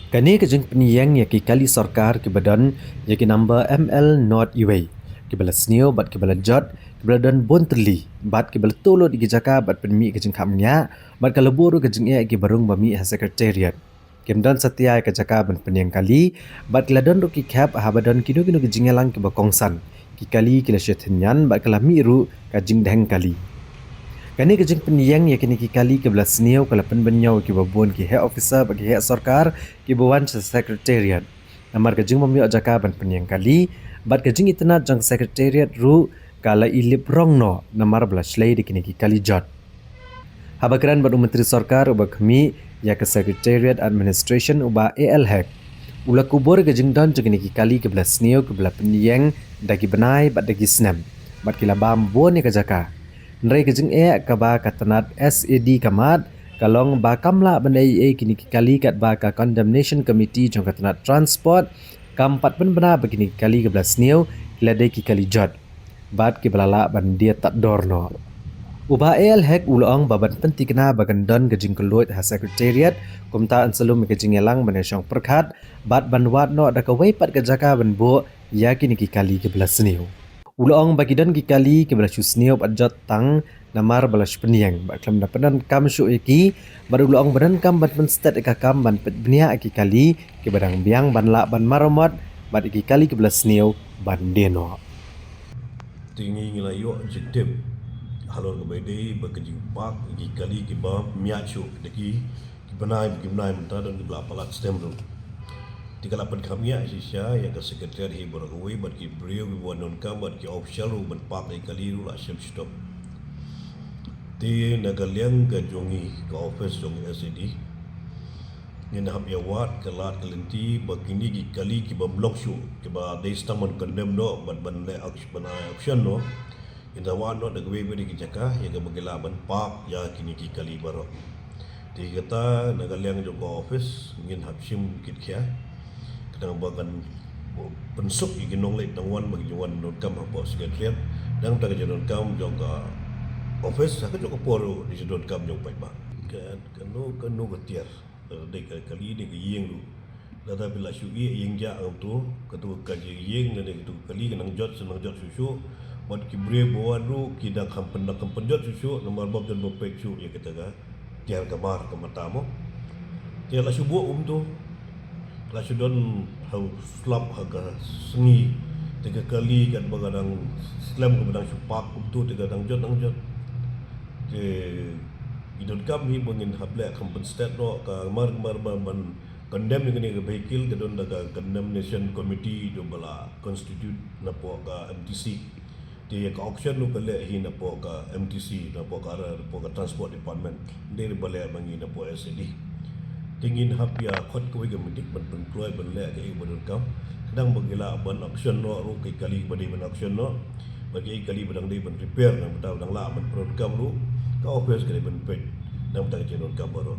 Kani kejeng penyeng ya ki kali sarkar ki badan ya ki number ML not iway ki bala sneo bat ki bala jot ki bala dan bonterli bat ki bala tolo di jaka bat penmi kejeng kamnya bat kala boru kejeng ya ki barung bami ha secretariat kim dan setia ke jaka ban penyeng kali bat kala dan ki kap ha badan kino kino kejeng lang ki bakongsan ki kali kila syethenyan bat kala miru kajing deng kali. Kani kejeng penyeng ya kini kali ke belas niau kala penbenyau ki babon ki head officer bagi head sarkar ki bawan secretariat. Namar kejeng mamiok jaka ban penyeng kali bat kejeng itna jang secretariat ru kala ilip rongno namar belas lay di kini kali jot. Habakran bat menteri sarkar uba kami ya ke secretariat administration uba AL hack. Ula kubur kejeng don kini kali ke belas niau ke belas penyeng dagi benai bat dagi snam. Bat kila bambon ya ke jaka. Nrai kejeng ka ba katanat SAD kamat kalong ba kamla bandai kini kali kat ba ka condemnation committee jong katanat transport kampat pen bena begini kali ke belas niu kila dai kali jot bat ki balala ban dia tak dorno uba el hek ulong baban penti kena bagan don kejeng keluit ha secretariat kumta anselum kejeng elang menesyong perkhat bat ban wat no ada ka pat ke jaka ban bo ya kini kali ke belas niu Ulong bagi dan kali ke belas sniop ajat tang namar belas penyeng baklam dapanan kam syu iki baru ulong badan kam ban penstat ka kam ban pet benia iki kali ke badang biang ban la ban maromot bat iki kali ke belas sniop ban deno Tinggi ngelayo objektif halor ke bede berkejing pak iki kali ke ba miat syu deki benai mentah dan di apalat stem tu. Tiga lapan kami ya sisa yang ke sekretariat hibar kue bat ki beliau bibuan non kam bat ki official ru ban pak ai kali ru la sem stop. Ti nagaliang ke jongi ke office jongi SAD. Ni hab ya wat ke lat kelenti begini ki kali ki bam blok syu ke ba dei staman condemn no bat ban le action no. Ina wan no de kue beri ki jaka ya ke bagela ban pak ya kini ki kali baro. Ti kata nagaliang jo ke office ngin hab sim kit kya. Kadang bagan pensuk ikinong leit nang wan bagi juan non kam apa sekretariat dan tak jalan kam juga office sak juga poro di jalan kam jong pai ba kanu getiar dek kali ni yeng lu lada bila syu yeng ja tu katu kaji yeng dan itu kali nang jot susu buat kibre bawa ru kidang kam penjot susu nomor bab dan bopek syu ya kita ga tiar kabar ke matamu tiar la subuh tu kalau sudah hau slap harga sengi 3 kali kan bagadang slam ke badang supak untuk 3 dang jot je idon kami bangin hable compensate no ka mar ban condemn ni ke vehicle ke don daga condemnation committee do bala constitute na po ka MTC dia ka auction no kale hi na po ka MTC na po ka transport department dia bale bangi na po SAD tingin hapya khot ko ga mitik ban keluar ban le ke badon kam kadang bagila ban auction no ru ke kali badi ban auction no bagi kali badang dei ban repair na badang la ban program ru ka office ke ban pet dan badang jenon kam baro